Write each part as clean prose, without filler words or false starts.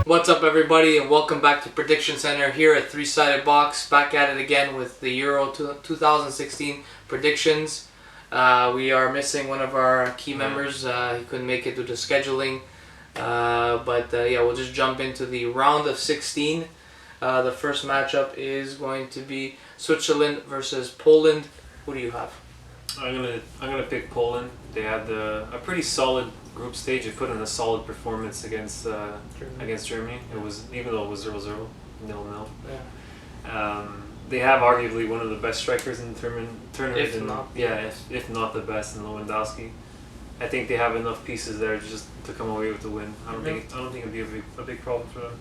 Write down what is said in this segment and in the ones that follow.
What's up, everybody, and welcome back to Prediction Center here at Three Sided Box. Back at it again with the Euro 2016 predictions. We are missing one of our key members. He couldn't make it due to scheduling. But we'll just jump into the round of 16. The first matchup is going to be Switzerland versus Poland. Who do you have? I'm gonna pick Poland. They had a pretty solid group stage. They put in a solid performance against Germany. It was, even though it was 0-0, 0-0. Yeah. They have arguably one of the best strikers in the tournament. If not the best, in Lewandowski. I think they have enough pieces there just to come away with the win. I don't think it'd be a big problem for them.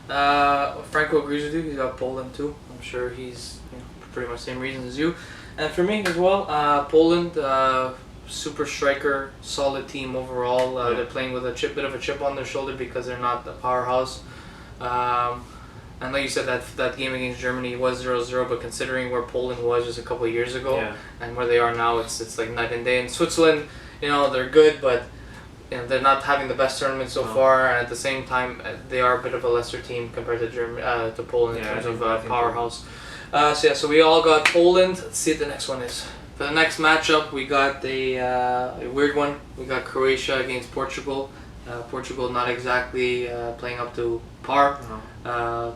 No. Franco agrees with you. He's got Poland too. I'm sure he's pretty much the same reasons as you. And for me as well, Poland, super striker, solid team overall. They're playing with a bit of a chip on their shoulder because they're not the powerhouse. And like you said, that game against Germany was 0-0, but considering where Poland was just a couple of years ago and where they are now, it's like night and day. And Switzerland, they're good, but they're not having the best tournament so far. And at the same time, they are a bit of a lesser team compared to to Poland in terms of powerhouse. So we all got Poland. Let's see what the next one is. For the next matchup, we got a weird one. We got Croatia against Portugal. Portugal not exactly playing up to par.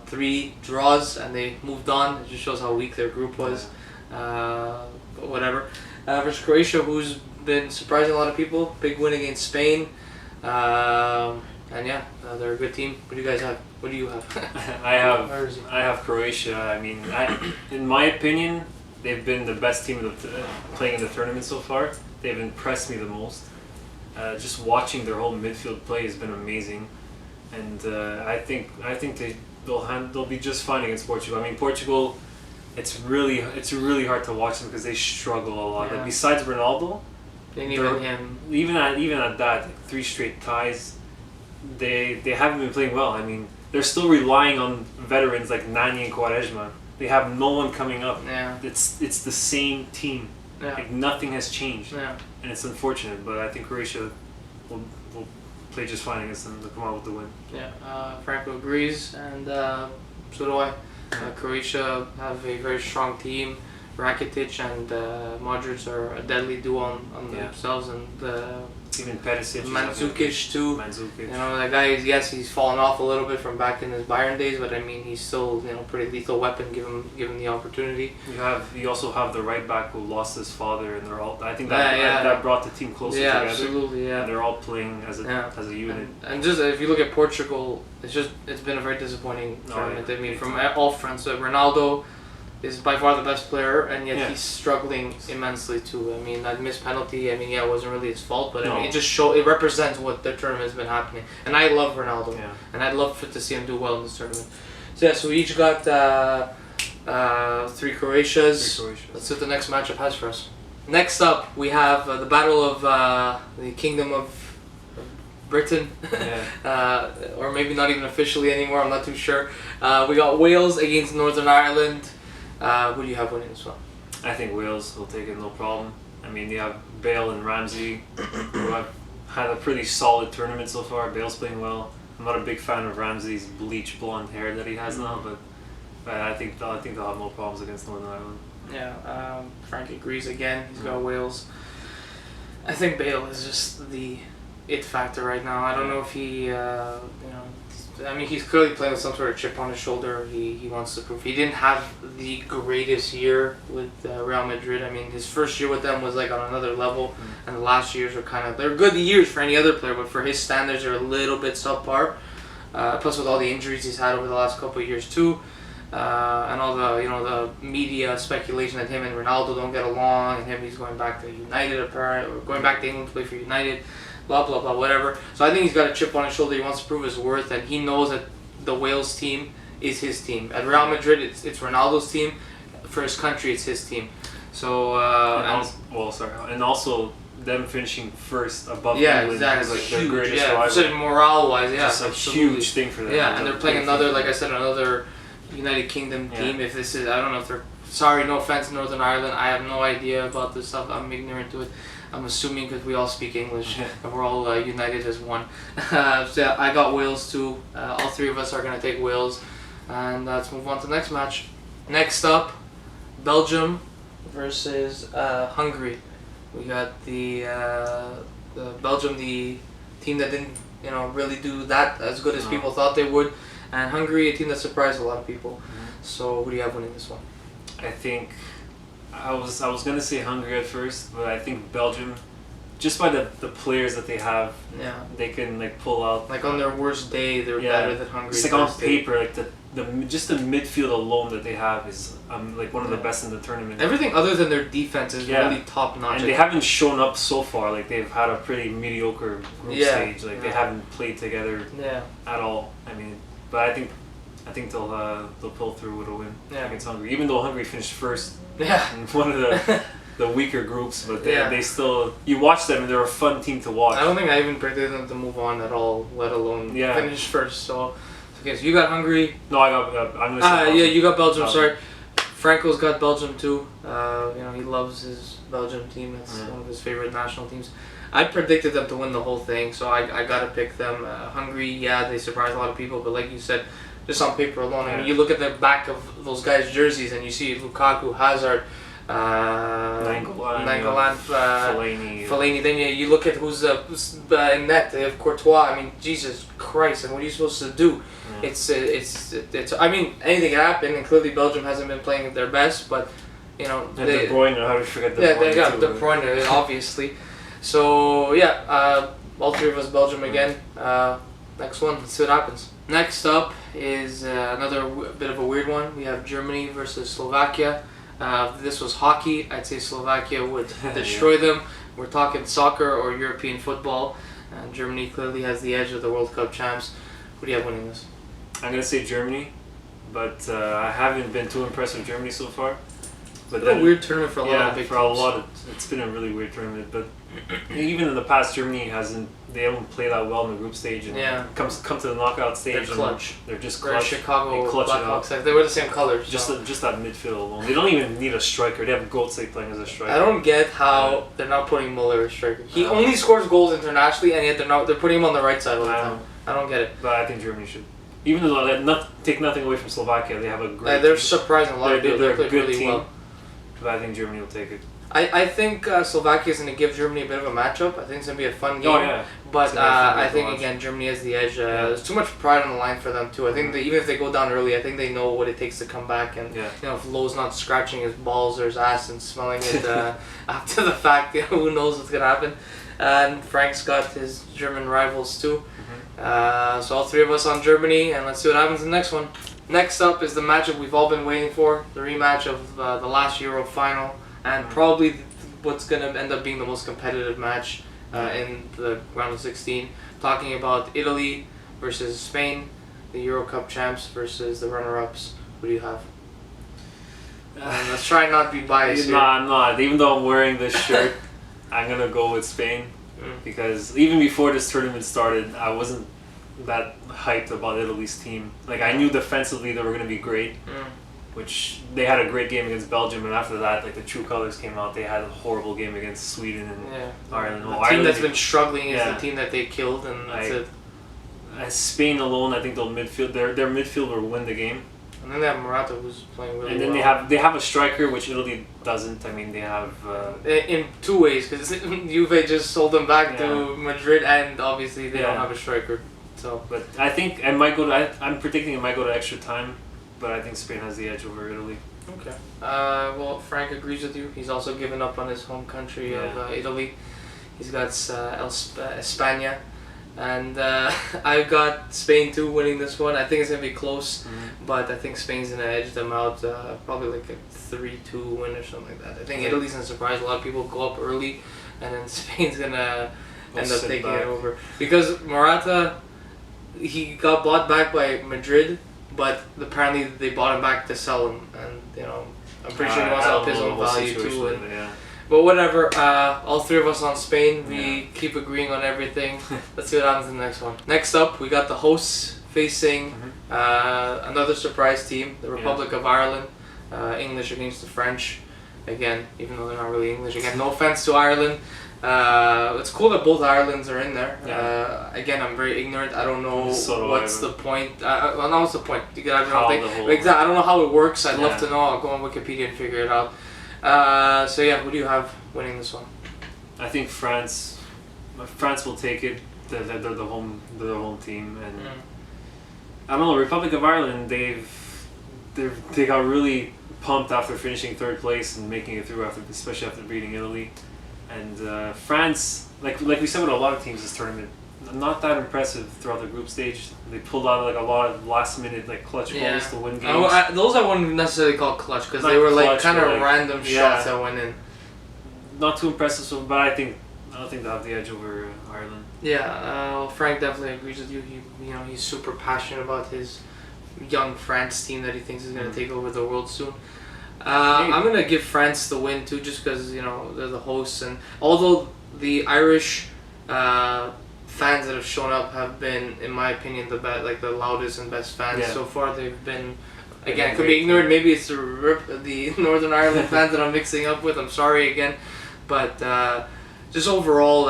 3 draws and they moved on. It just shows how weak their group was. But whatever. Versus Croatia, who's been surprising a lot of people. Big win against Spain. They're a good team. What do you guys have? What do you have? I have Croatia. I mean, in my opinion, they've been the best team playing in the tournament so far. They've impressed me the most. Just watching their whole midfield play has been amazing, and I think they'll be just fine against Portugal. I mean, Portugal, it's really hard to watch them because they struggle a lot. Like, besides Ronaldo, even at that, like 3 straight ties, they haven't been playing well. I mean, they're still relying on veterans like Nani and Quaresma. They have no one coming up. Yeah. It's the same team. Yeah. Like, nothing has changed. Yeah. And it's unfortunate, but I think Croatia will play just fine against them to come out with the win. Yeah, Franco agrees, and so do I. Croatia have a very strong team. Rakitic and Modric are a deadly duo on themselves, and even Perisic, Mandzukic too. That guy, he's fallen off a little bit from back in his Bayern days, but I mean, he's still pretty lethal weapon. Give him the opportunity. You also have the right back who lost his father, and they're all. I think that brought the team closer together. Absolutely, yeah. And they're all playing as a unit. And just if you look at Portugal, it's been a very disappointing tournament. I mean, from all fronts. So Ronaldo is by far the best player, and yet he's struggling immensely too. I mean, that missed penalty, it wasn't really his fault, but I mean, it represents what the tournament has been happening. And I love Ronaldo, and I'd love to see him do well in this tournament. So we each got 3 Croatias. Let's see what the next matchup has for us. Next up, we have the battle of the Kingdom of Britain, or maybe not even officially anymore. I'm not too sure. We got Wales against Northern Ireland. Who do you have winning as well? I think Wales will take it, no problem. I mean, you have Bale and Ramsey, who have had a pretty solid tournament so far. Bale's playing well. I'm not a big fan of Ramsey's bleach blonde hair that he has now, but I think they'll have no problems against Northern Ireland. Yeah, Frank agrees again. He's got Wales. I think Bale is just the it factor right now. I don't know if he, I mean, he's clearly playing with some sort of chip on his shoulder. He wants to prove. He didn't have the greatest year with Real Madrid. I mean, his first year with them was like on another level, and the last years were they're good years for any other player, but for his standards, they're a little bit subpar. Plus, with all the injuries he's had over the last couple of years too, and all the the media speculation that him and Ronaldo don't get along, and he's going back to United apparently, or going back to England to play for United. Blah blah blah, whatever. So I think he's got a chip on his shoulder. He wants to prove his worth, and he knows that the Wales team is his team. At Real Madrid, it's Ronaldo's team. For his country, it's his team. So and also them finishing first above England exactly. is like their greatest rival. Morale-wise, it's a huge thing for them. Yeah, and they're playing another United Kingdom team. If this is, I don't know if they're sorry, no offense, Northern Ireland. I have no idea about this stuff. I'm ignorant to it. I'm assuming because we all speak English and we're all united as one. So yeah, I got Wales too. All three of us are gonna take Wales, and let's move on to the next match. Next up, Belgium versus Hungary. We got the Belgium, the team that didn't really do that as good as people thought they would, and Hungary, a team that surprised a lot of people. So who do you have winning this one? I think I was gonna say Hungary at first, but I think Belgium, just by the players that they have, they can like pull out. Like on their worst day, they're better than Hungary. It's like on paper, like just the midfield alone that they have is like one of the best in the tournament. Everything other than their defense is really top notch. And they haven't shown up so far. Like they've had a pretty mediocre group stage. Like they haven't played together at all. I mean, but I think they'll pull through with a win against Hungary. Even though Hungary finished first in one of the weaker groups, but they still, you watch them and they're a fun team to watch. I don't think I even predicted them to move on at all, let alone finish first. So okay, so you got Hungary. No, I'm gonna say Belgium. You got Belgium. Sorry, Franco's got Belgium too. He loves his Belgium team. It's one of his favorite national teams. I predicted them to win the whole thing, so I gotta pick them. Hungary, they surprised a lot of people, but like you said, just on paper alone, I mean, you look at the back of those guys' jerseys and you see Lukaku, Hazard, Nainggolan, Fellaini. Then you look at who's in net. They have Courtois. I mean, Jesus Christ! And what are you supposed to do? It's. I mean, anything can happen. And clearly, Belgium hasn't been playing at their best. But De Bruyne. How to forget De Bruyne? They got De Bruyne, obviously. So all three of us Belgium again. Next one. Let's see what happens. Next up is another bit of a weird one. We have Germany versus Slovakia. If this was hockey, I'd say Slovakia would destroy them. We're talking soccer or European football, and Germany clearly has the edge of the World Cup champs. Who do you have winning this? I'm going to say Germany, but I haven't been too impressed with Germany so far. But it's been a weird tournament for a lot of big teams. It's been a really weird tournament, but even in the past, Germany they don't play that well in the group stage, and come to the knockout stage, they're clutch. They're just clutch. Chicago Blackhawks, they wear the same colors. Just that midfield alone. They don't even need a striker. They have Götze playing as a striker. I don't get how they're not putting Muller as striker. He only scores goals internationally, and yet they're putting him on the right side all the time. I don't get it. But I think Germany should. Even though take nothing away from Slovakia, they have a great. They're surprising a lot of people. They're a good really team. Well. But I think Germany will take it. I think Slovakia is going to give Germany a bit of a matchup. I think it's going to be a fun game. Oh, yeah. But I think, again, Germany has the edge. There's too much pride on the line for them, too. I think that even if they go down early, I think they know what it takes to come back. And if Lowe's not scratching his balls or his ass and smelling it after the fact, who knows what's going to happen. And Frank's got his German rivals, too. So all three of us on Germany, and let's see what happens in the next one. Next up is the matchup we've all been waiting for, the rematch of the last Euro final, and probably what's going to end up being the most competitive match in the round of 16. Talking about Italy versus Spain, the Euro Cup champs versus the runner-ups. Who do you have? Let's try not to be biased here. No, I'm not. Even though I'm wearing this shirt, I'm going to go with Spain. Because even before this tournament started, I wasn't that hyped about Italy's team. Like, I knew defensively they were going to be great, which they had a great game against Belgium, and after that, like, the true colors came out. They had a horrible game against Sweden and Ireland. The team that's been struggling is the team that they killed, and that's it. Spain alone, I think they'll midfield. Their midfield will win the game. And then they have Morata, who's playing really well. And then they have a striker, which Italy doesn't. I mean, they have... in two ways, because Juve just sold them back to Madrid, and obviously they don't have a striker. So, but I think I'm predicting it might go to extra time, but I think Spain has the edge over Italy. Okay. Well, Frank agrees with you. He's also given up on his home country of Italy. He's got España. And I got Spain too winning this one. I think it's going to be close, but I think Spain's going to edge them out, probably like a 3-2 win or something like that. I think Italy's going to surprise a lot of people, go up early, and then Spain's going to end up taking it over. Because Morata, he got bought back by Madrid, but apparently they bought him back to sell him, and I'm pretty sure he wants to up his own value too. But whatever, all three of us on Spain, we keep agreeing on everything. Let's see what happens in the next one. Next up, we got the hosts facing another surprise team, the Republic of Ireland. English against the French. Again, even though they're not really English. Again, no offense to Ireland. It's cool that both Irelands are in there. Yeah. Again, I'm very ignorant. I don't know So what's the point. Well, not what's the point. I don't How think, the whole- exactly. I don't know how it works. I'd love Yeah. to know. I'll go on Wikipedia and figure it out. So yeah, who do you have winning this one? I think France will take it. They're the home team, and I don't know. Republic of Ireland, they got really pumped after finishing third place and making it through especially after beating Italy, and France, like we said with a lot of teams this tournament, not that impressive throughout the group stage. They pulled out like a lot of last minute clutch goals to win games. Those I wouldn't necessarily call clutch because they Not were like clutch, kind of but, like, random shots that went in. Not too impressive, but I think they have the edge over Ireland. Yeah, well, Frank definitely agrees with you. He's super passionate about his young France team that he thinks is going to take over the world soon. I'm going to give France the win too, just because they're the hosts, and although the Irish fans that have shown up have been, in my opinion, the loudest and best fans so far. They've been. Again, it could be ignored. Maybe it's the Northern Ireland fans that I'm mixing up with. I'm sorry again, but just overall,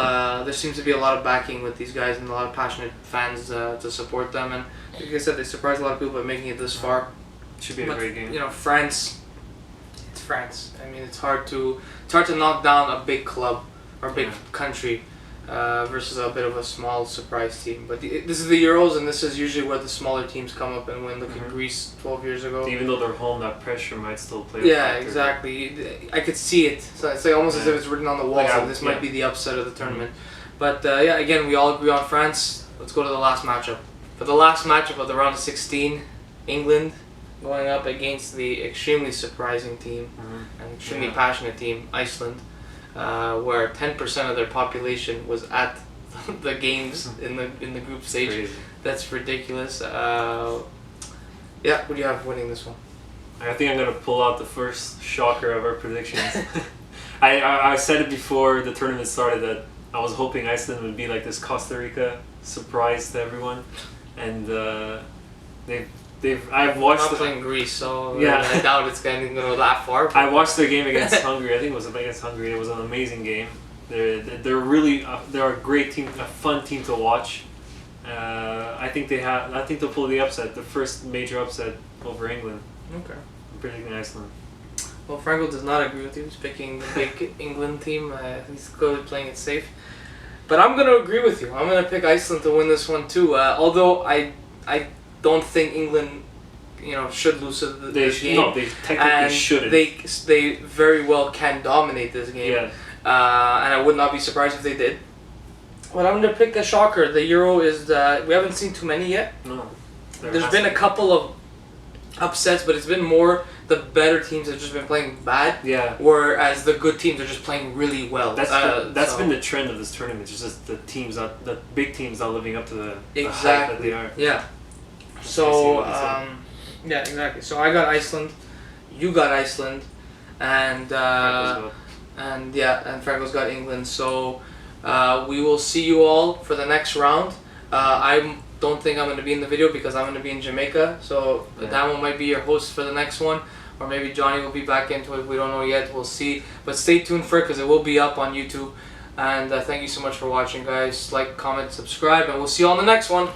there seems to be a lot of backing with these guys and a lot of passionate fans to support them. And like I said, they surprised a lot of people by making it this far. Should be a great game. France. It's France. I mean, it's hard to knock down a big club or big country versus a bit of a small surprise team. But this is the Euros, and this is usually where the smaller teams come up and win. Look at Greece 12 years ago. Even though they're home, that pressure might still play. Yeah, exactly. I could see it. So it's like almost as if it's written on the wall. So this might be the upset of the tournament. But again, we all agree on France. Let's go to the last matchup. For the last matchup of the round of 16, England going up against the extremely surprising team and extremely passionate team, Iceland, where 10% of their population was at the games in the group stage. Crazy. That's ridiculous. Who do you have winning this one? I think I'm going to pull out the first shocker of our predictions. I said it before the tournament started that I was hoping Iceland would be like this Costa Rica surprise to everyone, and I've watched. They're not playing Greece, so Yeah. I doubt it's going to go that far. I watched their game against Hungary. I think it was against Hungary. It was an amazing game. They're really they're a great team, a fun team to watch. I think they'll pull the upset, the first major upset over England. Okay. I'm predicting Iceland. Well, Franco does not agree with you. He's picking the big England team. He's clearly playing it safe. But I'm going to agree with you. I'm going to pick Iceland to win this one too. Although I don't think England, should lose this game. No, they technically shouldn't. They very well can dominate this game. Yeah. And I would not be surprised if they did. But I'm going to pick a shocker. The Euro is we haven't seen too many yet. No. There's been a couple of upsets, but it's been more the better teams have just been playing bad. Yeah. Whereas the good teams are just playing really well. That's been the trend of this tournament. It's just the big teams not living up to the hype that they are. Yeah. So exactly. So I got Iceland, you got Iceland, and Franco's got England. So we will see you all for the next round. I don't think I'm going to be in the video because I'm going to be in Jamaica. So Adamo might be your host for the next one. Or maybe Johnny will be back into it. We don't know yet. We'll see. But stay tuned for it because it will be up on YouTube. And thank you so much for watching, guys. Like, comment, subscribe, and we'll see you on the next one.